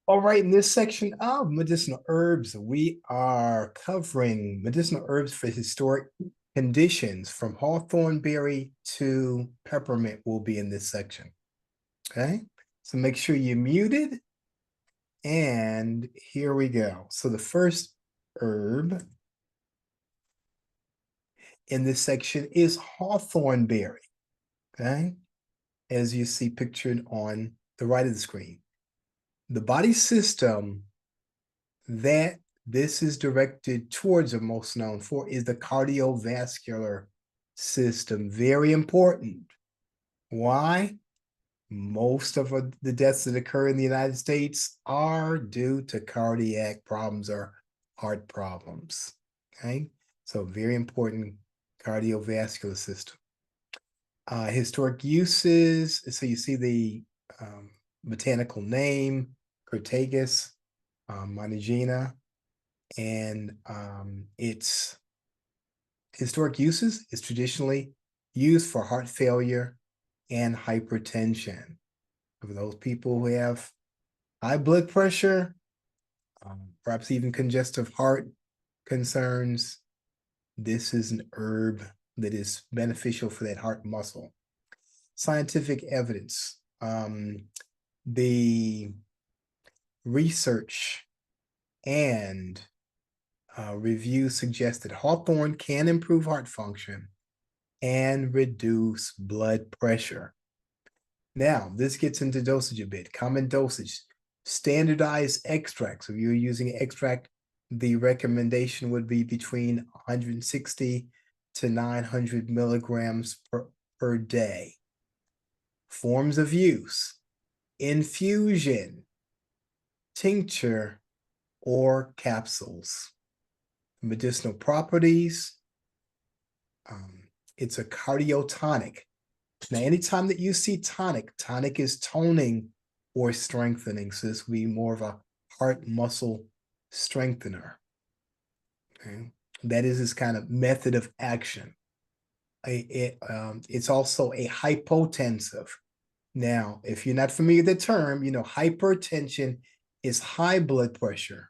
All right, in this section of medicinal herbs, we are covering medicinal herbs for historic conditions from hawthorn berry to peppermint will be in this section. Okay, so make sure you're muted. And here we go. So the first herb in this section is hawthorn berry. Okay, as you see pictured on the right of the screen. The body system that this is directed towards or most known for is the cardiovascular system. Very important. Why? Most of the deaths that occur in the United States are due to cardiac problems or heart problems. Okay, so very important cardiovascular system. Historic uses. So you see the botanical name, Crataegus Monigina, and its historic uses is traditionally used for heart failure and hypertension. For those people who have high blood pressure, perhaps even congestive heart concerns, this is an herb that is beneficial for that heart muscle. Scientific evidence. The research and reviews suggest that hawthorn can improve heart function and reduce blood pressure. Now, this gets into dosage a bit. Common dosage, standardized extracts. If you're using extract, the recommendation would be between 160 to 900 milligrams per day. Forms of use, infusion, tincture, or capsules. Medicinal properties, it's a cardiotonic. Now, anytime that you see tonic is toning or strengthening. So this would be more of a heart muscle strengthener. Okay? That is this kind of method of action. It's also a hypotensive. Now, if you're not familiar with the term, you know, hypertension is high blood pressure.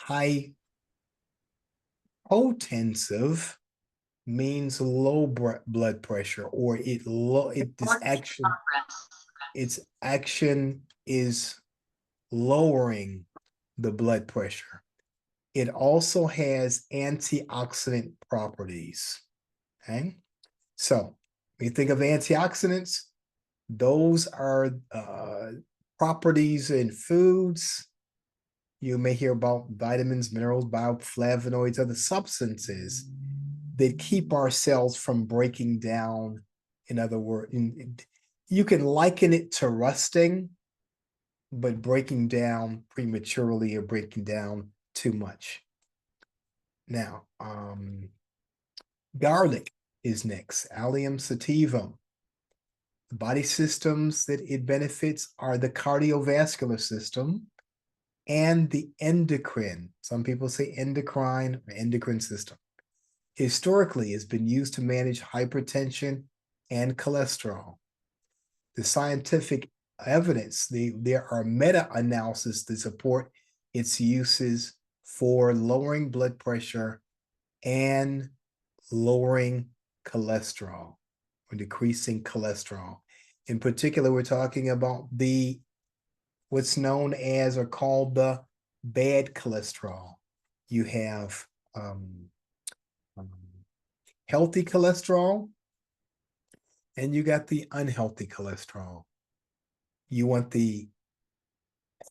Hypotensive means low blood pressure, or its action is lowering the blood pressure. It also has antioxidant properties. Okay, so when you think of antioxidants, those are properties in foods. You may hear about vitamins, minerals, bioflavonoids, other substances that keep our cells from breaking down. In other words, you can liken it to rusting, but breaking down prematurely or breaking down too much. Now, garlic is next, Allium sativum. The body systems that it benefits are the cardiovascular system and the endocrine. Some people say endocrine or endocrine system. Historically, it's been used to manage hypertension and cholesterol. The scientific evidence, there are meta-analyses that support its uses for lowering blood pressure and lowering cholesterol or decreasing cholesterol. In particular, we're talking about what's known as or called the bad cholesterol. You have healthy cholesterol, and you got the unhealthy cholesterol. You want the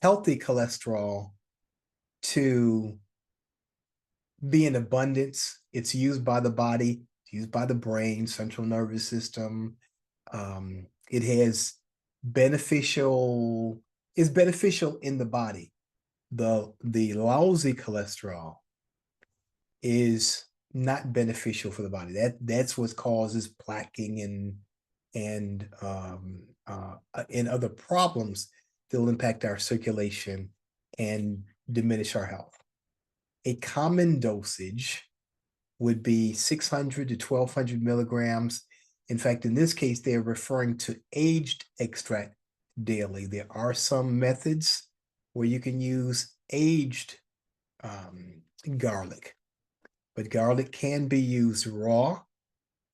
healthy cholesterol to be in abundance. It's used by the body, it's used by the brain, central nervous system. It has is beneficial in the body. The lousy cholesterol is not beneficial for the body. That's what causes plaquing and other problems that will impact our circulation and diminish our health. A common dosage would be 600 to 1200 milligrams. In fact, in this case, they're referring to aged extract daily. There are some methods where you can use aged garlic, but garlic can be used raw,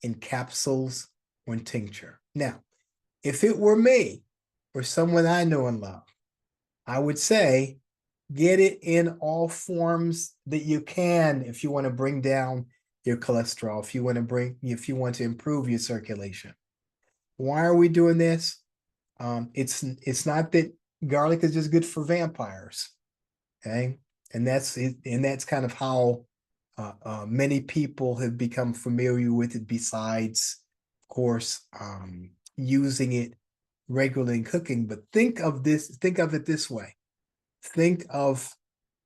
in capsules, or in tincture. Now, if it were me or someone I know and love, I would say get it in all forms that you can if you want to bring down your cholesterol, if you want to improve your circulation. Why are we doing this? It's not that garlic is just good for vampires, okay? And that's kind of how many people have become familiar with it. Besides, of course, using it regularly in cooking. But think of it this way. Think of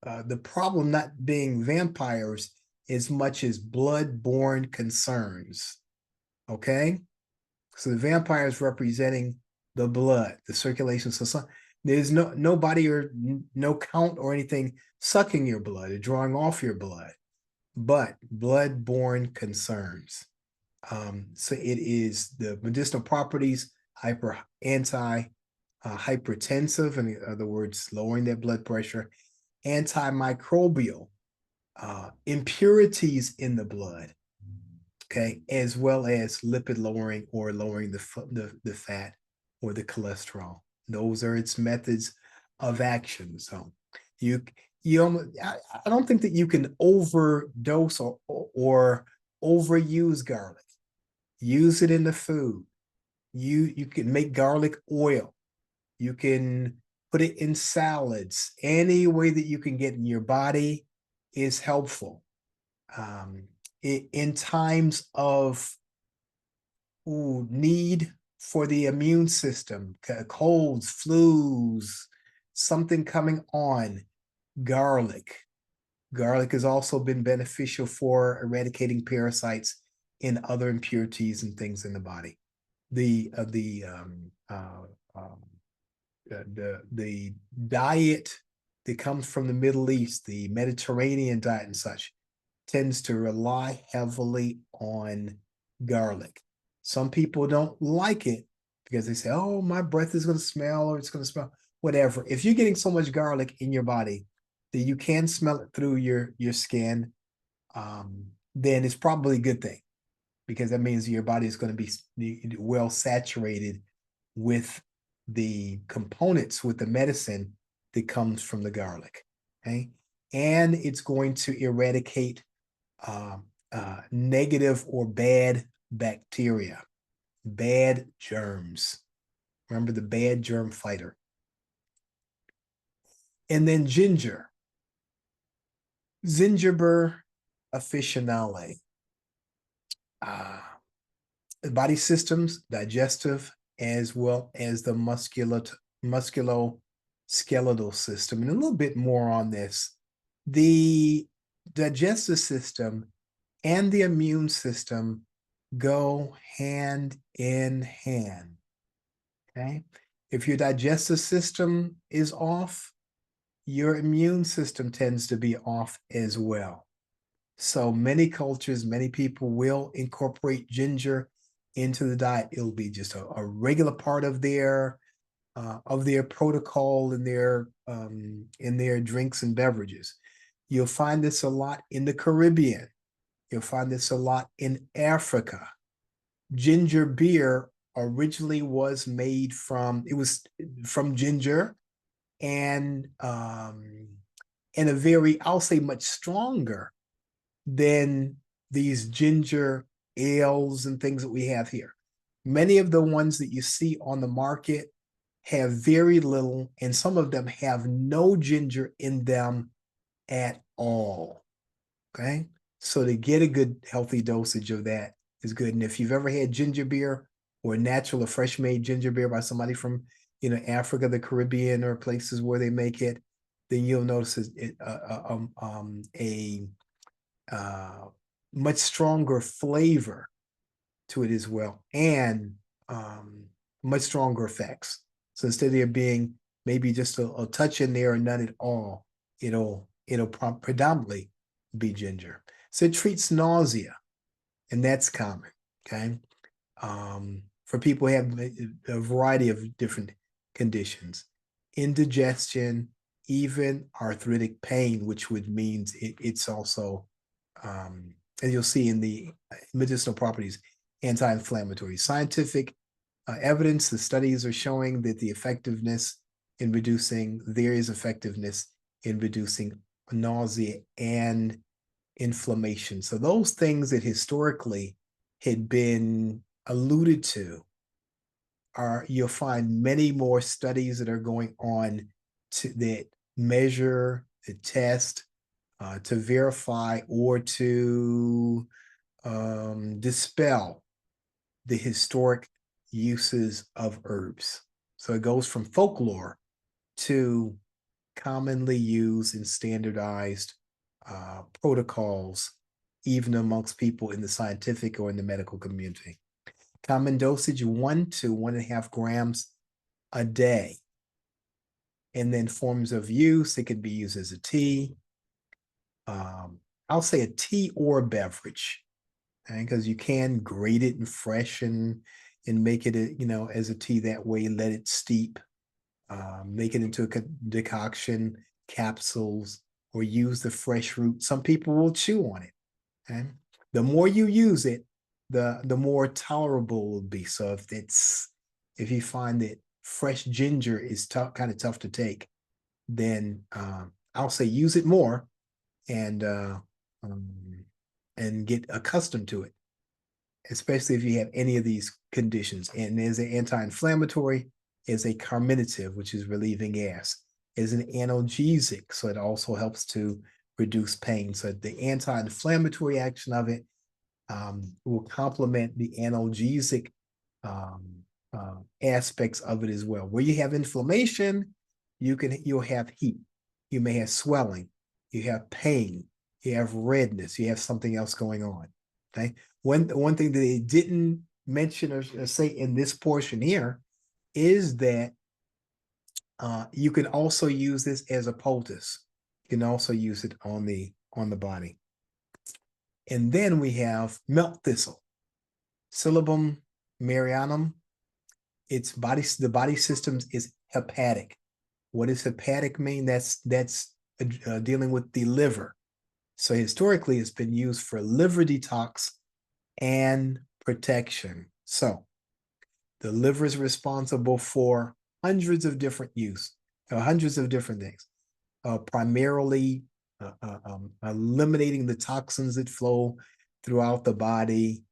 the problem not being vampires as much as blood-borne concerns. Okay, so the vampires representing the blood, the circulation. So there's nobody or no count or anything sucking your blood or drawing off your blood, but blood-borne concerns. So it is the medicinal properties, hypertensive, in other words, lowering that blood pressure, antimicrobial, impurities in the blood, okay, as well as lipid lowering or lowering the fat or the cholesterol. Those are its methods of action. So you I don't think that you can overdose or overuse garlic. Use it in the food. You can make garlic oil. You can put it in salads. Any way that you can get in your body is helpful. In times of need for the immune system, colds, flus, something coming on, garlic. Garlic has also been beneficial for eradicating parasites and other impurities and things in the body. The diet that comes from the Middle East, the Mediterranean diet and such, tends to rely heavily on garlic. Some people don't like it because they say, oh, my breath is going to smell, or it's going to smell, whatever. If you're getting so much garlic in your body that you can smell it through your skin, then it's probably a good thing, because that means your body is going to be well saturated with the components, with the medicine that comes from the garlic. Okay, and it's going to eradicate negative or bad bacteria, bad germs. Remember the bad germ fighter. And then ginger, Zingiber officinale. Body systems, digestive, as well as the musculoskeletal system. And a little bit more on this. The digestive system and the immune system go hand in hand. Okay? If your digestive system is off, your immune system tends to be off as well. So many cultures, many people will incorporate ginger into the diet. It'll be just a regular part of their protocol in their drinks and beverages. You'll find this a lot in the Caribbean. You'll find this a lot in Africa. Ginger beer originally was made from ginger, and a very, I'll say, much stronger than these ginger ales and things that we have here. Many of the ones that you see on the market have very little, and some of them have no ginger in them at all. Okay, so to get a good healthy dosage of that is good. And if you've ever had ginger beer, or natural or fresh made ginger beer by somebody from Africa, the Caribbean, or places where they make it, then you'll notice a much stronger flavor to it as well, and much stronger effects. So instead of there being maybe just a touch in there or none at all, it'll predominantly be ginger. So it treats nausea, and that's common. Okay, for people who have a variety of different conditions, indigestion, even arthritic pain, which would mean it's also, as you'll see in the medicinal properties, anti-inflammatory. Scientific evidence, the studies are showing that there is effectiveness in reducing nausea and inflammation. So those things that historically had been alluded to you'll find many more studies that are going on that measure, to test, to verify, or to dispel the historic uses of herbs. So it goes from folklore to commonly used and standardized protocols, even amongst people in the scientific or in the medical community. Common dosage, 1 to 1.5 grams a day. And then forms of use, it could be used as a tea. I'll say a tea or a beverage, because you can grate it and freshen and make it, as a tea that way, let it steep, make it into a decoction, capsules, or use the fresh root. Some people will chew on it. Okay? The more you use it, the more tolerable it will be. So if you find that fresh ginger is kind of tough to take, then I'll say use it more and get accustomed to it, especially if you have any of these conditions. And as an anti-inflammatory, is a carminative, which is relieving gas, is an analgesic, so it also helps to reduce pain. So the anti-inflammatory action of it will complement the analgesic aspects of it as well. Where you have inflammation, you'll have heat, you may have swelling, you have pain, you have redness, you have something else going on. Okay. One thing that they didn't mention or say in this portion here is that you can also use this as a poultice. You can also use it on the body. And then we have milk thistle, Silybum marianum. The body system is hepatic. What does hepatic mean? That's dealing with the liver. So historically, it's been used for liver detox and protection. So the liver is responsible for hundreds of different hundreds of different things, primarily eliminating the toxins that flow throughout the body.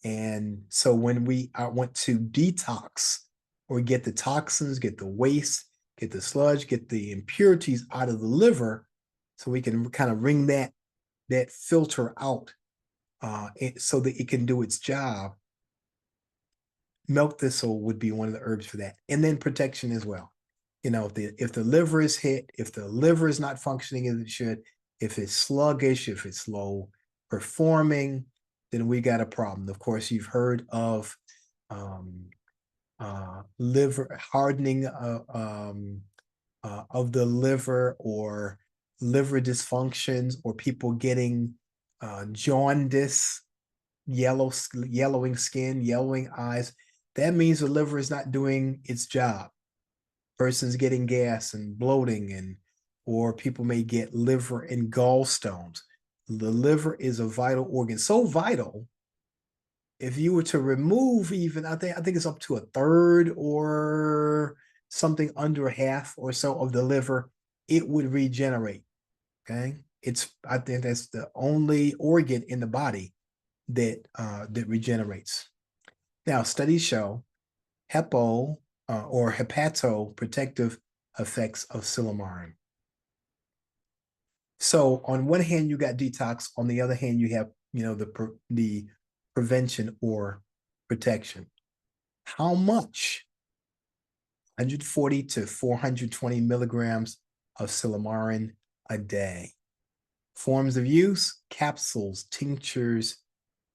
And so when we want to detox or get the toxins, get the waste, get the sludge, get the impurities out of the liver, so we can kind of wring that filter out so that it can do its job, milk thistle would be one of the herbs for that. And then protection as well. If the liver is hit, if the liver is not functioning as it should, if it's sluggish, if it's low performing, then we got a problem. Of course, you've heard of liver hardening of the liver, or liver dysfunctions, or people getting jaundice, yellowing skin, yellowing eyes. That means the liver is not doing its job. Person's getting gas and bloating, or people may get liver and gallstones. The liver is a vital organ, so vital. If you were to remove even, I think it's up to a third or something under half or so of the liver, it would regenerate. Okay, I think that's the only organ in the body that regenerates. Now, studies show hepatoprotective effects of silymarin. So on one hand, you got detox. On the other hand, you have the prevention or protection. How much? 140 to 420 milligrams of silymarin a day. Forms of use: capsules, tinctures,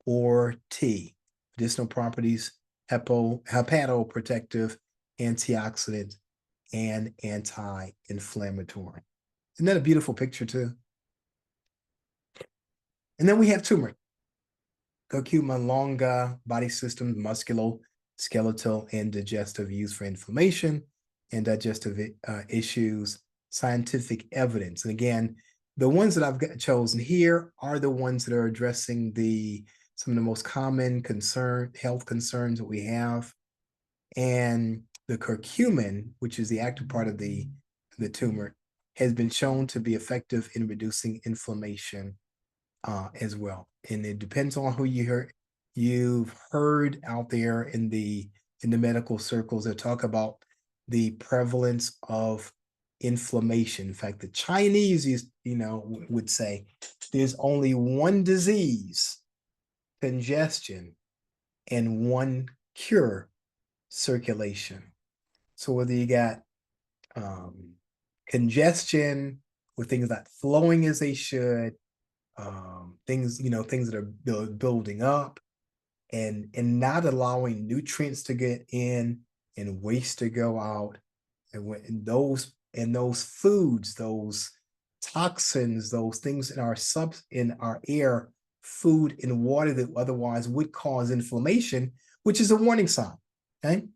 or tea. Medicinal properties: hepatoprotective, antioxidant, and anti-inflammatory. Isn't that a beautiful picture too? And then we have turmeric. Curcuma longa, body system, musculoskeletal, and digestive, used for inflammation and digestive issues. scientific evidence. And again, the ones that I've chosen here are the ones that are addressing some of the most common health concerns that we have. And the curcumin, which is the active part of the turmeric, has been shown to be effective in reducing inflammation as well. And it depends on who you've heard out there in the medical circles that talk about the prevalence of inflammation. In fact, the Chinese would say there's only one disease, congestion, and one cure, circulation. So whether you got congestion or things not flowing as they should, things that are building up and not allowing nutrients to get in and waste to go out, and those foods, those toxins, those things in our air, food and water that otherwise would cause inflammation, which is a warning sign. Okay.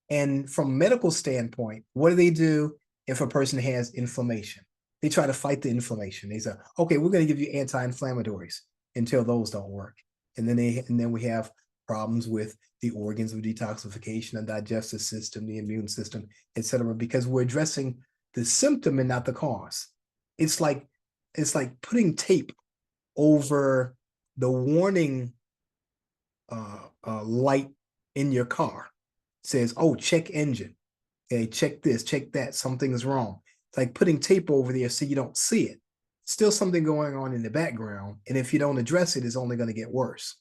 And from a medical standpoint, what do they do if a person has inflammation? They try to fight the inflammation. They say, okay, we're going to give you anti-inflammatories until those don't work. And then we have problems with the organs of detoxification, the digestive system, the immune system, etc., because we're addressing the symptom and not the cause. It's like putting tape over the warning light in your car. It says, oh, check engine. Okay, check this, check that, something is wrong. It's like putting tape over there so you don't see it. Still something going on in the background, and if you don't address it, it's only going to get worse.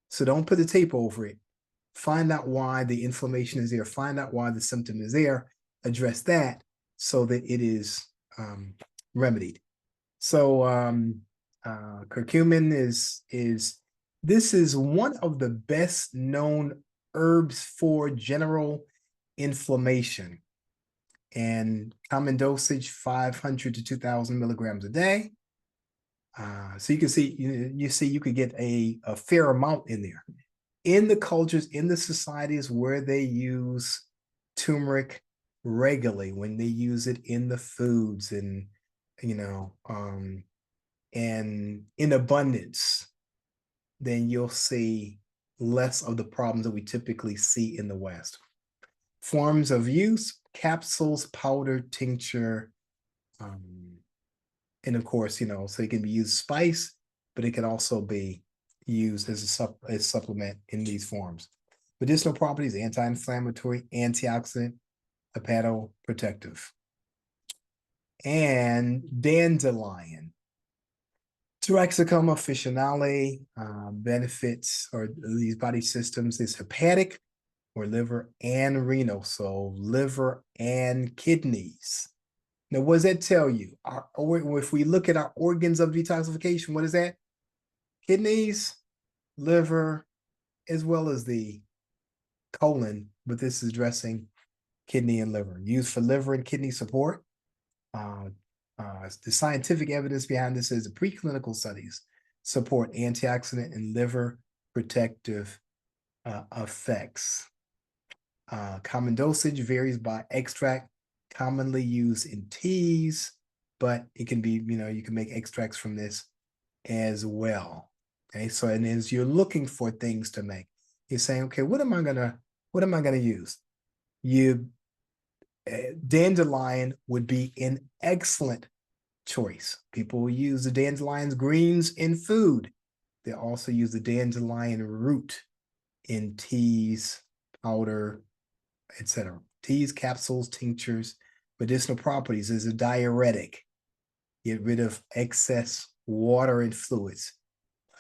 So don't put the tape over it. Find out why the inflammation is there. Find out why the symptom is there. Address that so that it is remedied. So curcumin is one of the best known herbs for general inflammation, and common dosage 500 to 2,000 milligrams a day. So you can see, you could get a fair amount in there. In the cultures, in the societies where they use turmeric regularly, when they use it in the foods and and in abundance, then you'll see less of the problems that we typically see in the West. Forms of use: capsules, powder, tincture, and of course, so it can be used spice, but it can also be used as a supplement in these forms. Medicinal properties: anti-inflammatory, antioxidant, hepatoprotective. And dandelion. Taraxacum officinale benefits, or these body systems, is hepatic, or liver and renal, so liver and kidneys. Now, what does that tell you? If we look at our organs of detoxification, what is that? Kidneys, liver, as well as the colon, but this is addressing kidney and liver. Used for liver and kidney support. The scientific evidence behind this is the preclinical studies support antioxidant and liver protective effects. Common dosage varies by extract, commonly used in teas, but it can be, you can make extracts from this as well. Okay, so and as you're looking for things to make, you're saying, okay, what am I gonna use? Dandelion would be an excellent choice. People will use the dandelion's greens in food. They also use the dandelion root in teas, powder, etc. Teas, capsules, tinctures. Medicinal properties: is a diuretic. Get rid of excess water and fluids.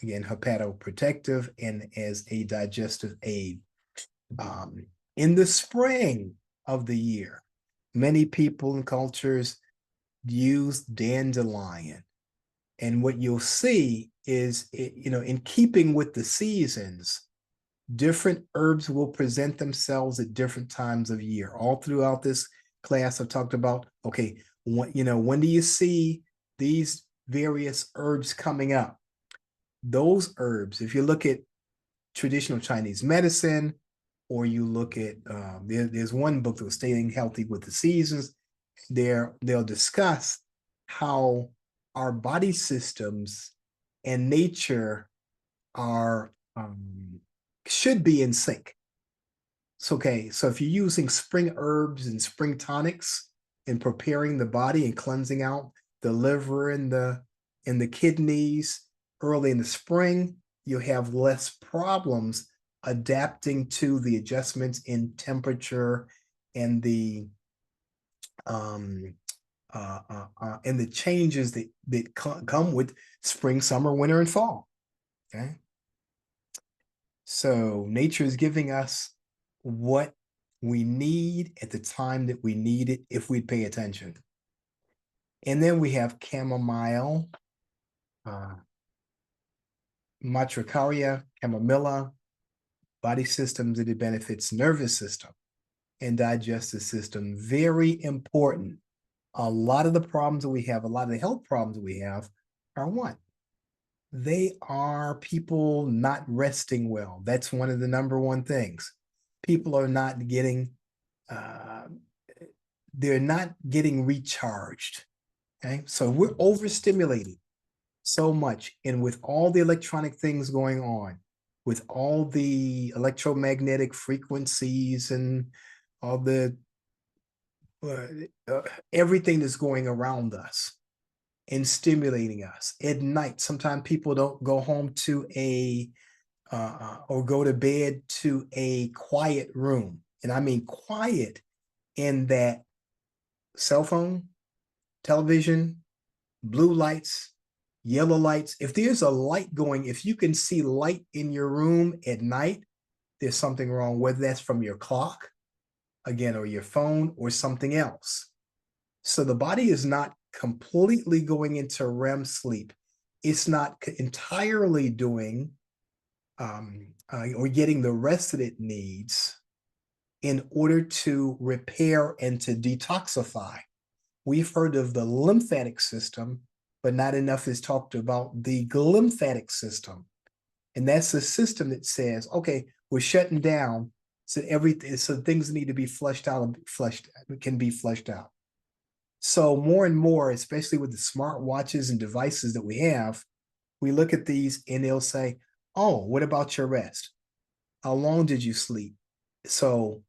Again, hepatoprotective and as a digestive aid. In the spring of the year, many people and cultures use dandelion. And what you'll see is, in keeping with the seasons, different herbs will present themselves at different times of year. All throughout this class, I've talked about, okay, when do you see these various herbs coming up? Those herbs, if you look at traditional Chinese medicine, or you look at, there's one book that was Staying Healthy with the Seasons, they'll discuss how our body systems and nature are should be in sync. So, okay, so if you're using spring herbs and spring tonics and preparing the body and cleansing out the liver and the kidneys early in the spring, you'll have less problems adapting to the adjustments in temperature and the and the changes that come with spring, summer, winter, and fall. Okay, so nature is giving us what we need at the time that we need it if we pay attention. And then we have chamomile, matricaria, chamomilla, body systems that it benefits nervous system and digestive system. Very important. A lot of the problems that we have, a lot of the health problems that we have are what? They are people not resting well. That's one of the number one things. People are not getting, they're not getting recharged. Okay, so we're overstimulated so much, and with all the electronic things going on, with all the electromagnetic frequencies and all the everything that's going around us and stimulating us at night. Sometimes people don't go home to or go to bed to a quiet room. And I mean quiet in that cell phone, television, blue lights, yellow lights. If there's a light going, if you can see light in your room at night, there's something wrong, whether that's from your clock, again, or your phone or something else. So the body is not completely going into REM sleep. It's not entirely doing or getting the rest that it needs in order to repair and to detoxify. We've heard of the lymphatic system, but not enough is talked about the glymphatic system. And that's the system that says, okay, we're shutting down so things need to be flushed out and can be flushed out. So more and more, especially with the smart watches and devices that we have, we look at these and they'll say, oh, what about your rest? How long did you sleep? So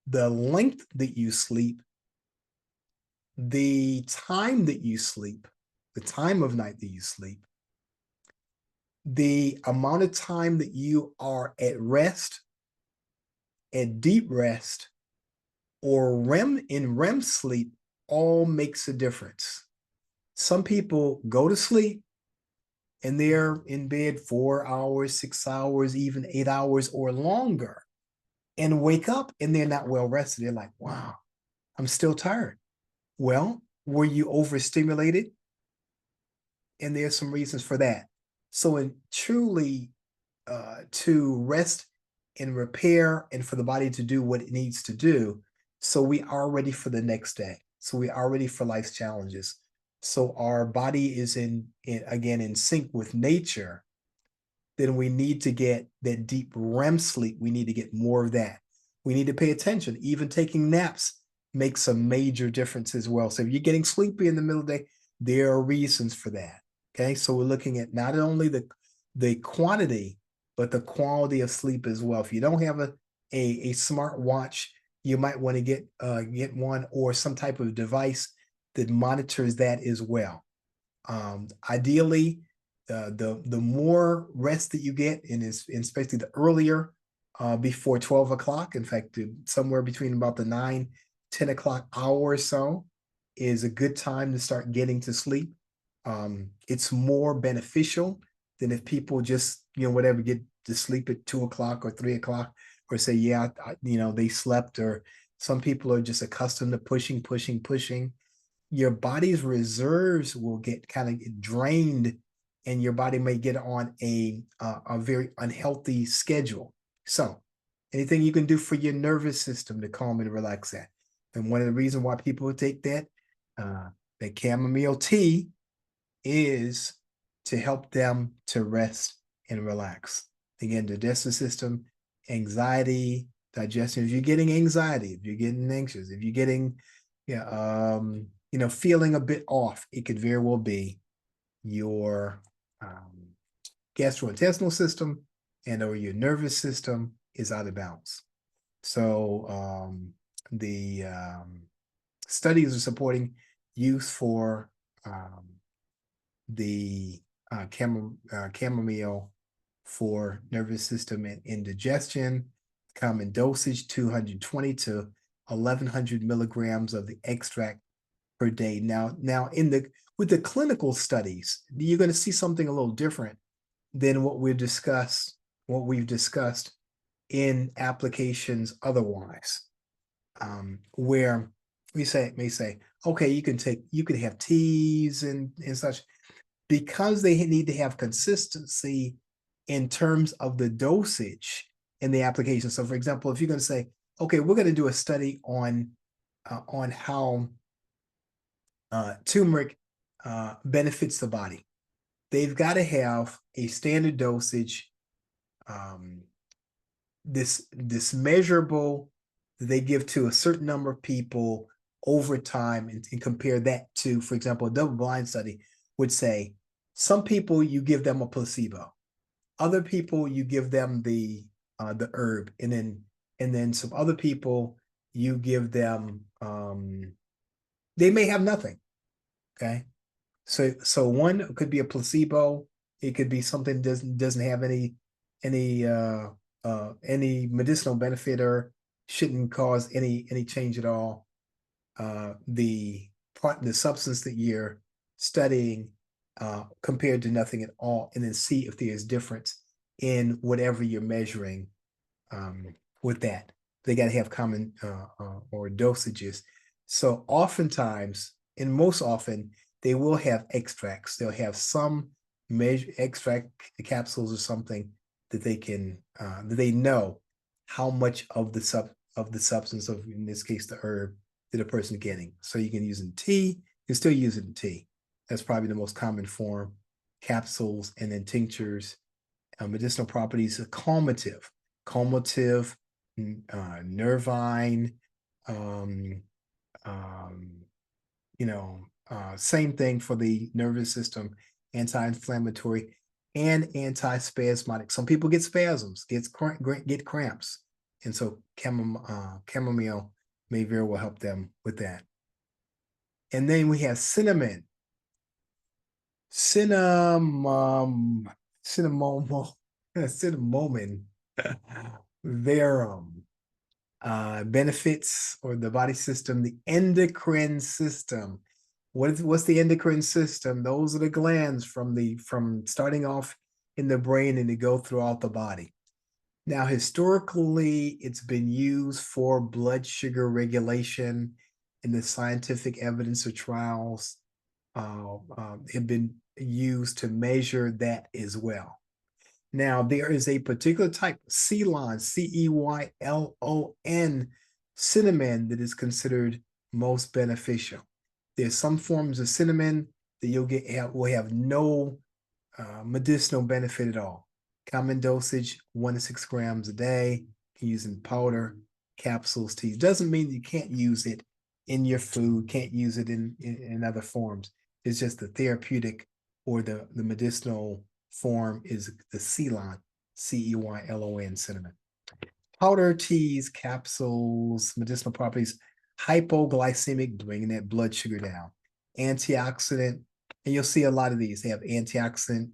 the length that you sleep, the time that you sleep, the time of night that you sleep, the amount of time that you are at rest, at deep rest, or REM sleep all makes a difference. Some people go to sleep and they're in bed 4 hours, 6 hours, even 8 hours or longer, and wake up and they're not well rested. They're like, wow, I'm still tired. Well, were you overstimulated? And there's some reasons for that. So in truly to rest and repair and for the body to do what it needs to do, so we are ready for the next day. So we are ready for life's challenges. So our body is again in sync with nature. Then we need to get that deep REM sleep. We need to get more of that. We need to pay attention. Even taking naps makes a major difference as well. So if you're getting sleepy in the middle of the day, there are reasons for that. Okay, so we're looking at not only the quantity, but the quality of sleep as well. If you don't have a smart watch, you might want to get one or some type of device that monitors that as well. Ideally, the more rest that you get, and especially the earlier, before 12 o'clock, in fact, somewhere between about the 9-10 o'clock hour or so is a good time to start getting to sleep. It's more beneficial than if people just, whatever, get to sleep at 2 o'clock or 3 o'clock, or say, yeah, they slept, or some people are just accustomed to pushing. Your body's reserves will get kind of drained, and your body may get on a very unhealthy schedule. So anything you can do for your nervous system to calm and relax that. And one of the reasons why people take that chamomile tea is to help them to rest and relax. Again, the digestive system, anxiety, digestion. If you're getting anxiety, if you're getting anxious, if you're getting feeling a bit off, it could very well be your gastrointestinal system and or your nervous system is out of balance. So the studies are supporting use for the chamomile for nervous system and indigestion. Common dosage 220 to 1100 milligrams of the extract per day. Now with the clinical studies, you're going to see something a little different than what we've discussed in applications otherwise, where we may say, okay, you can have teas and such, because they need to have consistency in terms of the dosage in the application. So, for example, if you're going to say, okay, we're going to do a study on how turmeric benefits the body, they've got to have a standard dosage, this measurable that they give to a certain number of people over time, and compare that to, for example, a double-blind study would say, some people you give them a placebo, other people you give them the herb, and then some other people you give them they may have nothing. Okay, so one could be a placebo, it could be something that doesn't have any medicinal benefit or shouldn't cause any change at all. The substance that you're studying compared to nothing at all, and then see if there's difference in whatever you're measuring with that. They got to have common or dosages. So oftentimes, and most often, they will have extracts. They'll have some extract capsules or something that they can that they know how much of the substance of, in this case, the herb, that a person getting. So you can use it in tea. You can still use it in tea. That's probably the most common form. Capsules and then tinctures. Medicinal properties: calmative, nervine. Same thing for the nervous system, anti-inflammatory and anti-spasmodic. Some people get spasms, get cramps, and so chamomile may very well help them with that. And then we have cinnamon, cinnamon verum, benefits or the body system, the endocrine system. What's the endocrine system? Those are the glands from starting off in the brain and they go throughout the body. Now, historically, it's been used for blood sugar regulation, and the scientific evidence of trials have been used to measure that as well. Now, there is a particular type, Ceylon, Ceylon, cinnamon, that is considered most beneficial. There's some forms of cinnamon that will have no medicinal benefit at all. Common dosage, 1 to 6 grams a day. You can use in powder, capsules, teas. Doesn't mean you can't use it in your food, can't use it in other forms. It's just the therapeutic or the medicinal form is the Ceylon, Ceylon, cinnamon. Powder, teas, capsules, medicinal properties: hypoglycemic, bringing that blood sugar down. Antioxidant, and you'll see a lot of these. They have antioxidant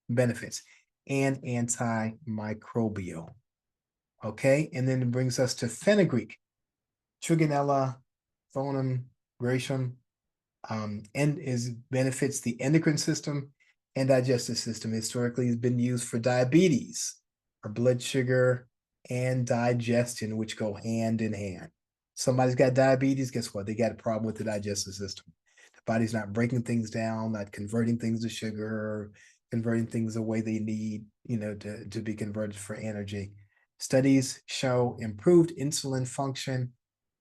benefits and antimicrobial. Okay, and then it brings us to fenugreek, Trigonella, Phonum, Gratium, and benefits the endocrine system and digestive system. Historically, has been used for diabetes, or blood sugar and digestion, which go hand in hand. Somebody's got diabetes, guess what? They got a problem with the digestive system. The body's not breaking things down, not converting things to sugar, converting things the way they need, to be converted for energy. Studies show improved insulin function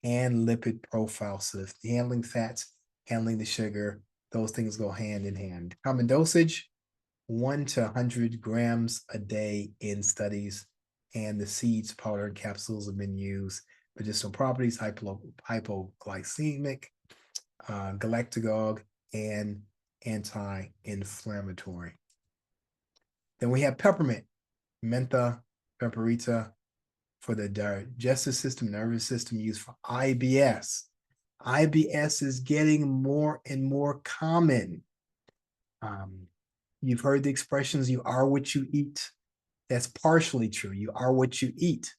and lipid profile. So handling fats, handling the sugar, those things go hand in hand. Common dosage, 1 to 100 grams a day in studies, and the seeds, powder, and capsules have been used Medicinal properties, hypoglycemic, galactagogue, and anti-inflammatory. Then we have peppermint, mentha, paprika, for the digestive system, nervous system, used for IBS. IBS is getting more and more common. You've heard the expressions, you are what you eat. That's partially true. You are what you eat,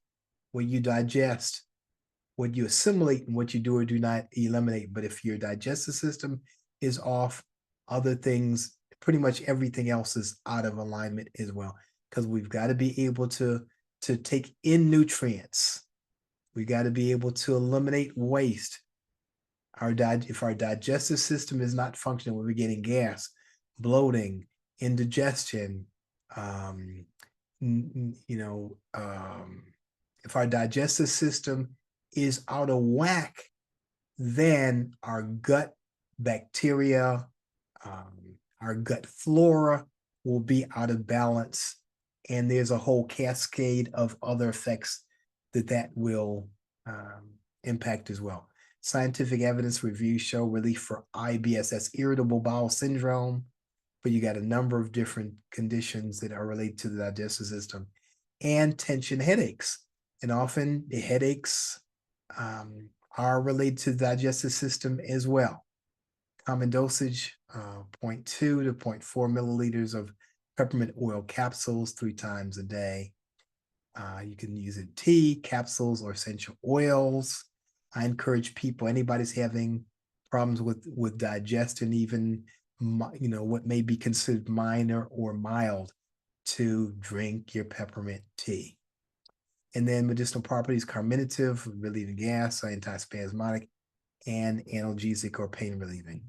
what you digest, what you assimilate, and what you do or do not eliminate. But if your digestive system is off, other things, pretty much everything else is out of alignment as well. Because we've got to be able to take in nutrients. We got to be able to eliminate waste. If our digestive system is not functioning, we're getting gas, bloating, indigestion, if our digestive system is out of whack, then our gut bacteria, our gut flora will be out of balance. And there's a whole cascade of other effects that will impact as well. Scientific evidence reviews show relief for IBS, that's irritable bowel syndrome, but you got a number of different conditions that are related to the digestive system, and tension headaches. And often the headaches are related to the digestive system as well. Common dosage, 0.2 to 0.4 milliliters of peppermint oil capsules 3 times a day. You can use it tea, capsules, or essential oils. I encourage people, anybody's having problems with digestion, even what may be considered minor or mild, to drink your peppermint tea. And then medicinal properties: carminative, relieving gas, antispasmodic, and analgesic or pain relieving.